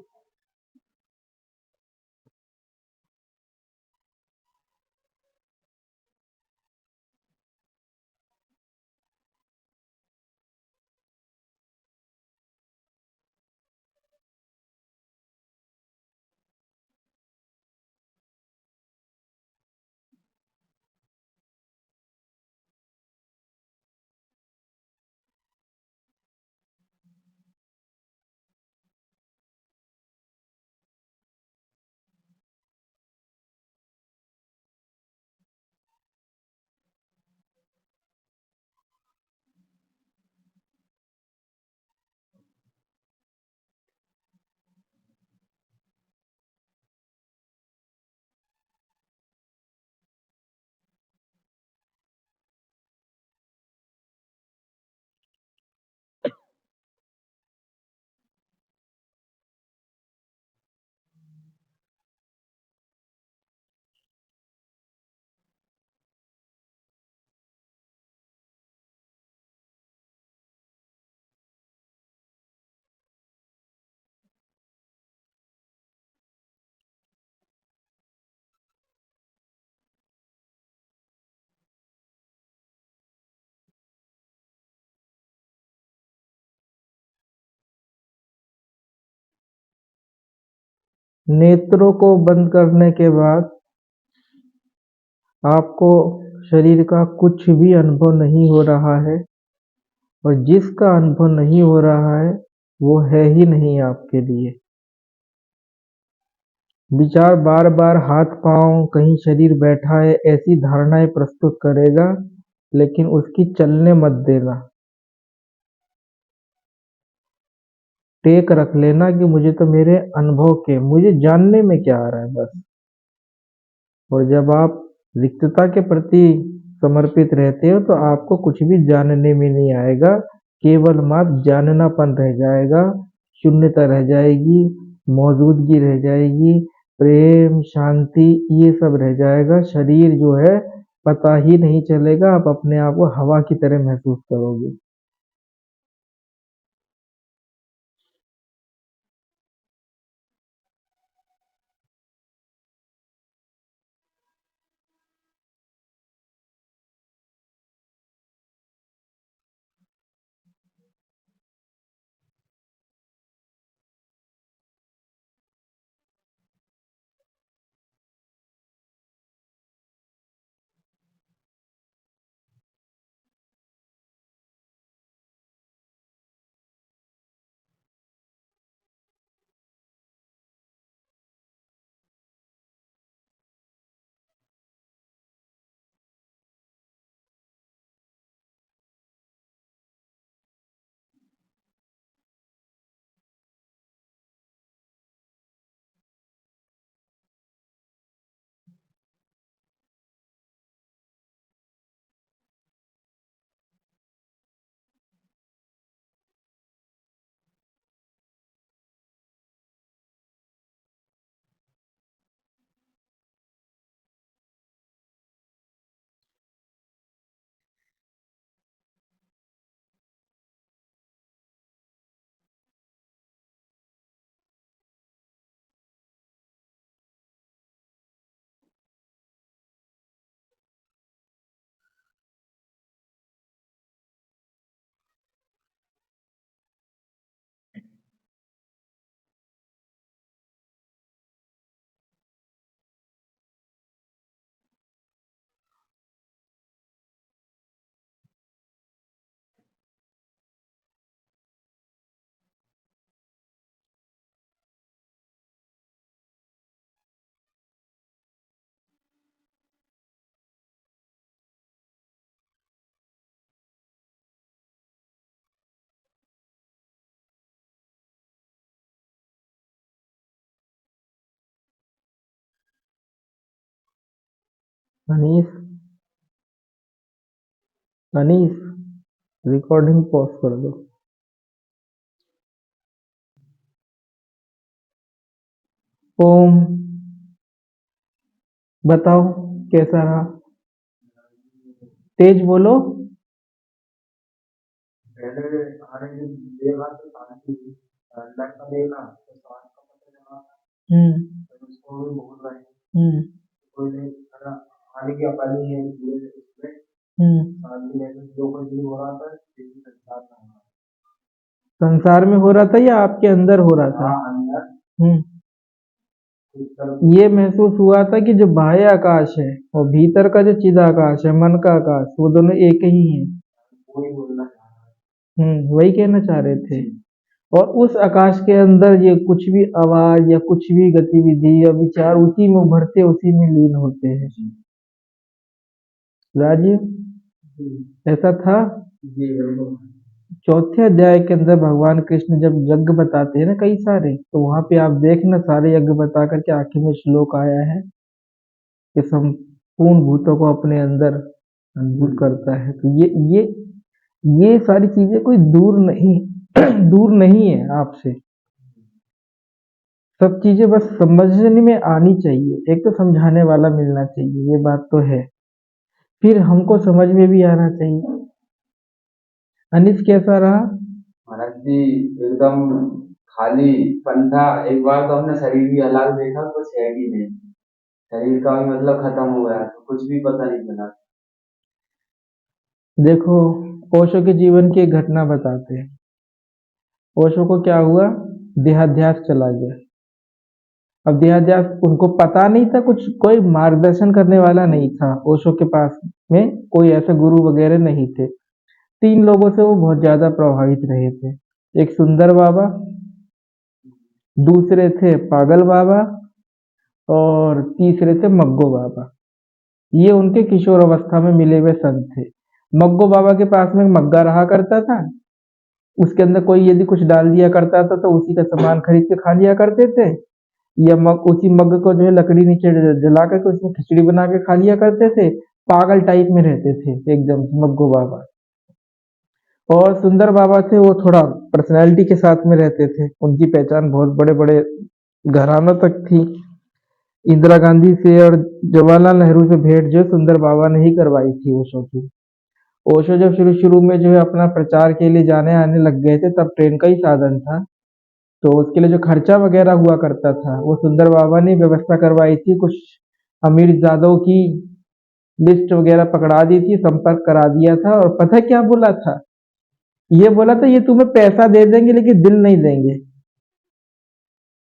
नेत्रों को बंद करने के बाद आपको शरीर का कुछ भी अनुभव नहीं हो रहा है, और जिसका अनुभव नहीं हो रहा है वो है ही नहीं आपके लिए। विचार बार बार हाथ पांव कहीं शरीर बैठा है ऐसी धारणाएं प्रस्तुत करेगा, लेकिन उसकी चलने मत देना। टेक रख लेना कि मुझे तो मेरे अनुभव के, मुझे जानने में क्या आ रहा है बस। और जब आप रिक्तता के प्रति समर्पित रहते हो तो आपको कुछ भी जानने में नहीं आएगा, केवल मात्र जाननापन रह जाएगा, शून्यता रह जाएगी, मौजूदगी रह जाएगी, प्रेम शांति ये सब रह जाएगा। शरीर जो है पता ही नहीं चलेगा, आप अपने आप को हवा की तरह महसूस करोगे। अनीस, अनीस, रिकॉर्डिंग पॉज कर दो। ओम, बताओ कैसा रहा? तेज बोलो। पहले आने के देखा तो शांति थी, अंदर का देखा तो सांस का पता चला, फिर उसको भी बोल रहे हैं कोई नहीं, अगर आने की अपनी है ये इसमें शांति है, तो जो कुछ भी हो रहा था किसी संसार में हो संसार में हो रहा था या आपके अंदर हो रहा रहा था? था, अंदर हम्म, कुछ तरफ ये महसूस हुआ था कि जो बाह्य आकाश है और भीतर का जो चिदाकाश है, मन का आकाश, वो दोनों एक ही हैं। कोई बोलना चाह रहा है। वही कहना चाह रहे थे। और उस आकाश के अंदर ये कुछ भी आवाज या कुछ भी गतिविधि या विचार उसी में उभरते, उसी में लीन होते हैं। राजीव, ऐसा था। जी बिल्कुल। चौथे अध्याय के अंदर भगवान कृष्ण जब यज्ञ बताते हैं ना कई सारे, तो वहां पे आप देखना सारे यज्ञ बता करके आखिर में श्लोक आया है कि संपूर्ण भूतों को अपने अंदर अनुभूत करता है। तो ये सारी चीजें कोई दूर नहीं दूर नहीं है आपसे। सब चीजें बस समझने में आनी चाहिए, एक तो समझाने वाला मिलना चाहिए, ये बात तो है। फिर हमको समझ में भी आना चाहिए। अनिस कैसा रहा? महाराज जी एकदम खाली पन था। एक बार तो हमने शरीर भी हालात देखा, कुछ है ही नहीं, शरीर का भी मतलब खत्म हो गया, तो कुछ भी पता नहीं चला। देखो, ओशो के जीवन की एक घटना बताते हैं। ओशो को क्या हुआ? देहाध्यास चला गया। अब देहाध्यास उनको पता नहीं था, कुछ कोई मार्गदर्शन करने वाला नहीं था ओशो के पास में, कोई ऐसे गुरु वगैरह नहीं थे। तीन लोगों से वो बहुत ज्यादा प्रभावित रहे थे। एक सुंदर बाबा, दूसरे थे पागल बाबा, और तीसरे थे मग्गो बाबा। ये उनके किशोर अवस्था में मिले हुए संत थे। मग्गो बाबा के पास में एक मग्गा रहा करता था, उसके अंदर कोई यदि कुछ डाल दिया करता था तो उसी का सामान खरीद के खा लिया करते थे, या उसी मग को जो है लकड़ी नीचे जला करके उसमें खिचड़ी बना के खा लिया करते थे। पागल टाइप में रहते थे एकदम मग्गो बाबा। और सुंदर बाबा थे, वो थोड़ा पर्सनैलिटी के साथ में रहते थे, उनकी पहचान बहुत बड़े बड़े घरानों तक थी। इंदिरा गांधी से और जवाहरलाल नेहरू से भेंट जो सुंदर बाबा ने ही करवाई थी ओशो की। ओशो जब शुरू शुरू में जो है अपना प्रचार के लिए जाने आने लग गए थे, तब ट्रेन का ही साधन था, तो उसके लिए जो खर्चा वगैरह हुआ करता था वो सुंदर बाबा ने व्यवस्था करवाई थी। कुछ अमीर जादव की लिस्ट वगैरह पकड़ा दी थी, संपर्क करा दिया था, और पता क्या बोला था? ये बोला था ये तुम्हें पैसा दे देंगे लेकिन दिल नहीं देंगे।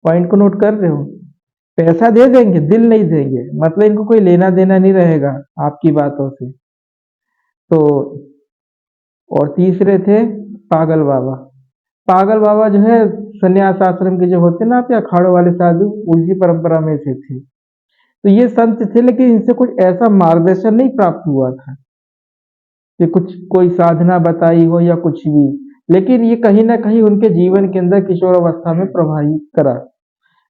पॉइंट को नोट कर रहे हो? पैसा दे देंगे, दिल नहीं देंगे, मतलब इनको कोई लेना देना नहीं रहेगा आपकी बातों से। तो और तीसरे थे पागल बाबा। पागल बाबा जो है संन्यास आश्रम के जो होते ना, आप अखाड़ों वाले साधु, उसी परंपरा में से थे। तो ये संत थे, लेकिन इनसे कुछ ऐसा मार्गदर्शन नहीं प्राप्त हुआ था कि कुछ कोई साधना बताई हो या कुछ भी, लेकिन ये कहीं ना कहीं उनके जीवन के अंदर किशोर अवस्था में प्रभावित करा।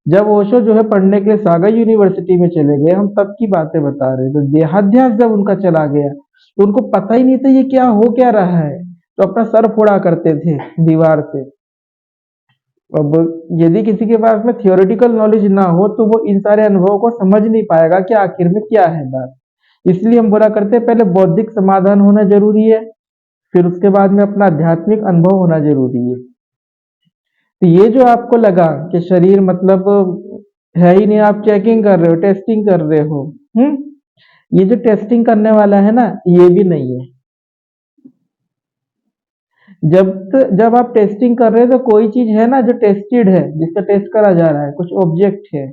जब ओशो जो है पढ़ने के लिए सागा यूनिवर्सिटी में चले गए, हम तब की बातें बता रहे हैं, तो देहाध्यास जब उनका चला गया तो उनको पता ही नहीं था ये क्या हो क्या रहा है, तो अपना सर फोड़ा करते थे दीवार से। अब यदि किसी के पास में थियोरेटिकल नॉलेज ना हो तो वो इन सारे अनुभवों को समझ नहीं पाएगा कि आखिर में क्या है बात। इसलिए हम बोला करते हैं पहले बौद्धिक समाधान होना जरूरी है, फिर उसके बाद में अपना आध्यात्मिक अनुभव होना जरूरी है। तो ये जो आपको लगा कि शरीर मतलब है ही नहीं, आप चेकिंग कर रहे हो, टेस्टिंग कर रहे हो, ये जो टेस्टिंग करने वाला है ना, ये भी नहीं है। जब आप टेस्टिंग कर रहे हो तो कोई चीज है ना जो टेस्टेड है, जिसका टेस्ट करा जा रहा है, कुछ ऑब्जेक्ट है।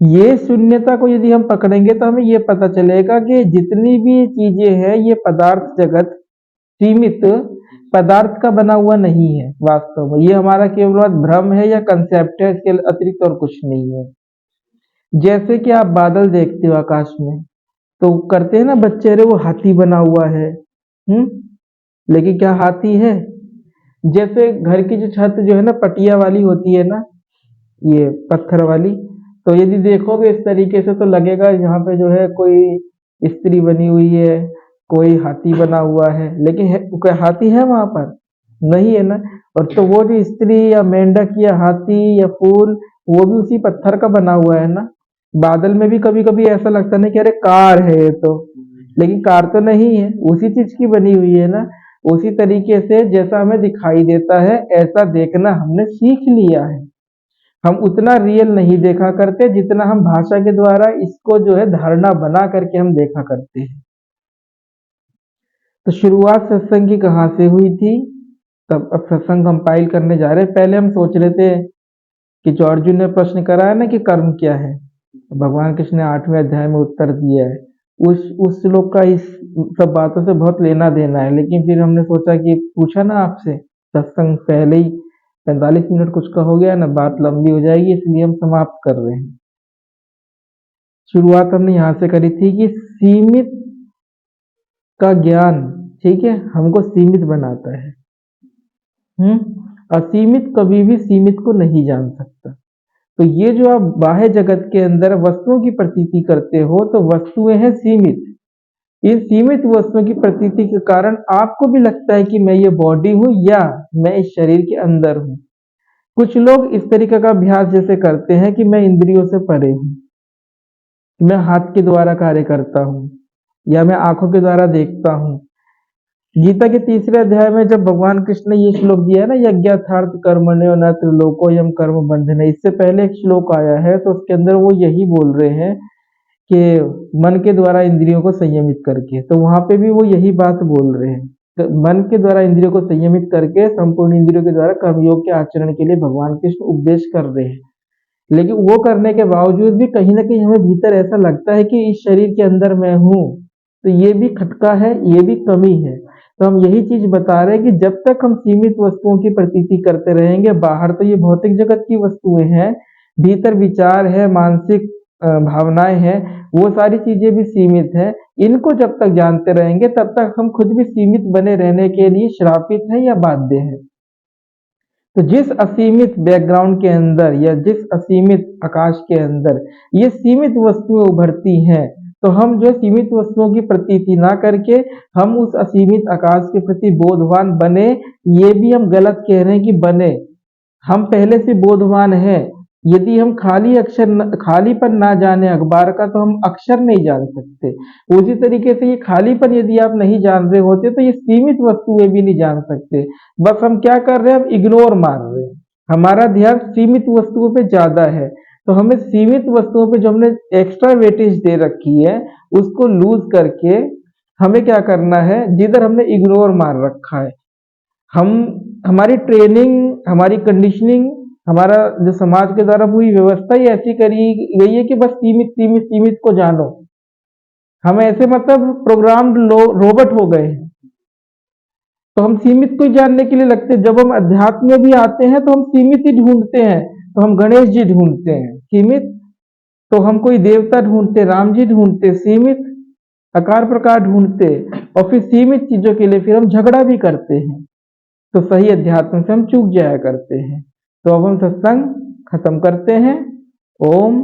ये शून्यता को यदि हम पकड़ेंगे तो हमें ये पता चलेगा कि जितनी भी चीजें हैं ये पदार्थ जगत सीमित पदार्थ का बना हुआ नहीं है। वास्तव में ये हमारा केवल भ्रम है या कंसेप्ट है, इसके अतिरिक्त और कुछ नहीं है। जैसे कि आप बादल देखते हो आकाश में, तो करते हैं ना बच्चे, अरे वो हाथी बना हुआ है, लेकिन क्या हाथी है? जैसे घर की जो छत जो है ना पटिया वाली होती है ना, ये पत्थर वाली, तो यदि देखोगे इस तरीके से तो लगेगा यहाँ पे जो है कोई स्त्री बनी हुई है, कोई हाथी बना हुआ है, लेकिन कोई हाथी है वहां पर? नहीं है ना। और तो वो जो स्त्री या मेंढक या हाथी या फूल, वो भी उसी पत्थर का बना हुआ है ना। बादल में भी कभी कभी ऐसा लगता नहीं कि अरे कार है ये तो, लेकिन कार तो नहीं है, उसी चीज की बनी हुई है ना। उसी तरीके से जैसा हमें दिखाई देता है ऐसा देखना हमने सीख लिया है। हम उतना रियल नहीं देखा करते जितना हम भाषा के द्वारा इसको जो है धारणा बना करके हम देखा करते हैं। तो शुरुआत सत्संग की कहाँ से हुई थी? तब अब सत्संग कंपाइल करने जा रहे हैं। पहले हम सोच रहे थे कि जो अर्जुन ने प्रश्न करा है ना कि कर्म क्या है, भगवान कृष्ण ने 8वें अध्याय में उत्तर दिया है। उस श्लोक का इस सब बातों से बहुत लेना देना है, लेकिन फिर हमने सोचा कि पूछा ना आपसे, सत्संग पहले ही 45 मिनट कुछ का हो गया ना, बात लंबी हो जाएगी, इसलिए हम समाप्त कर रहे हैं। शुरुआत हमने यहाँ से करी थी कि सीमित का ज्ञान, ठीक है, हमको सीमित बनाता है। असीमित कभी भी सीमित को नहीं जान सकता। तो ये जो आप बाह्य जगत के अंदर वस्तुओं की प्रतीति करते हो, तो वस्तुएं हैं सीमित। इन सीमित वस्तुओं की प्रतीति के कारण आपको भी लगता है कि मैं ये बॉडी हूं या मैं इस शरीर के अंदर हूं। कुछ लोग इस तरीके का अभ्यास जैसे करते हैं कि मैं इंद्रियों से परे हूं, मैं हाथ के द्वारा कार्य करता हूं या मैं आंखों के द्वारा देखता हूं। गीता के 3रे अध्याय में जब भगवान कृष्ण ने ये श्लोक दिया है ना, यज्ञार्थार्थ कर्मण्यो न त्रिलोकोयम कर्म बंधने, इससे पहले एक श्लोक आया है, तो उसके अंदर वो यही बोल रहे हैं कि मन के द्वारा इंद्रियों को संयमित करके। तो वहां पे भी वो यही बात बोल रहे हैं, तो मन के द्वारा इंद्रियों को संयमित करके संपूर्ण इंद्रियों के द्वारा कर्मयोग के आचरण के लिए भगवान कृष्ण उपदेश कर रहे हैं। लेकिन वो करने के बावजूद भी कहीं ना कहीं हमें भीतर ऐसा लगता है कि इस शरीर के अंदर मैं हूँ, तो ये भी खटका है, ये भी कमी है। तो हम यही चीज बता रहे हैं कि जब तक हम सीमित वस्तुओं की प्रतीति करते रहेंगे, बाहर तो ये भौतिक जगत की वस्तुएं हैं, भीतर विचार है, मानसिक भावनाएं हैं, वो सारी चीजें भी सीमित है। इनको जब तक जानते रहेंगे तब तक हम खुद भी सीमित बने रहने के लिए श्रापित है या बाध्य है। तो जिस असीमित बैकग्राउंड के अंदर या जिस असीमित आकाश के अंदर ये सीमित वस्तुएं उभरती हैं, तो हम जो सीमित वस्तुओं की प्रतीति ना करके हम उस असीमित आकाश के प्रति बोधवान बने। ये भी हम गलत कह रहे हैं कि बने, हम पहले से बोधवान हैं। यदि हम खालीपन ना जाने अखबार का, तो हम अक्षर नहीं जान सकते। उसी तरीके से ये खालीपन यदि आप नहीं जान रहे होते तो ये सीमित वस्तुएं भी नहीं जान सकते। बस हम क्या कर रहे हैं, हम इग्नोर मार रहे हैं, हमारा ध्यान सीमित वस्तुओं पे ज्यादा है। तो हमें सीमित वस्तुओं पे जो हमने एक्स्ट्रा वेटेज दे रखी है उसको लूज करके हमें क्या करना है, जिधर हमने इग्नोर मार रखा है, हम हमारी ट्रेनिंग, हमारी कंडीशनिंग, हमारा जो समाज के द्वारा पूरी व्यवस्था ही ऐसी करी गई है कि बस सीमित सीमित सीमित को जानो। हम ऐसे मतलब प्रोग्राम रोबोट हो गए हैं, तो हम सीमित को ही जानने के लिए लगते हैं। जब हम अध्यात्म में भी आते हैं तो हम सीमित ही ढूंढते हैं, तो हम गणेश जी ढूंढते हैं सीमित, तो हम कोई देवता ढूंढते, राम जी ढूंढते सीमित, आकार प्रकार ढूंढते, और फिर सीमित चीजों के लिए फिर हम झगड़ा भी करते हैं। तो सही अध्यात्म से हम चूक जाया करते हैं। तो अब हम सत्संग खत्म करते हैं। ओम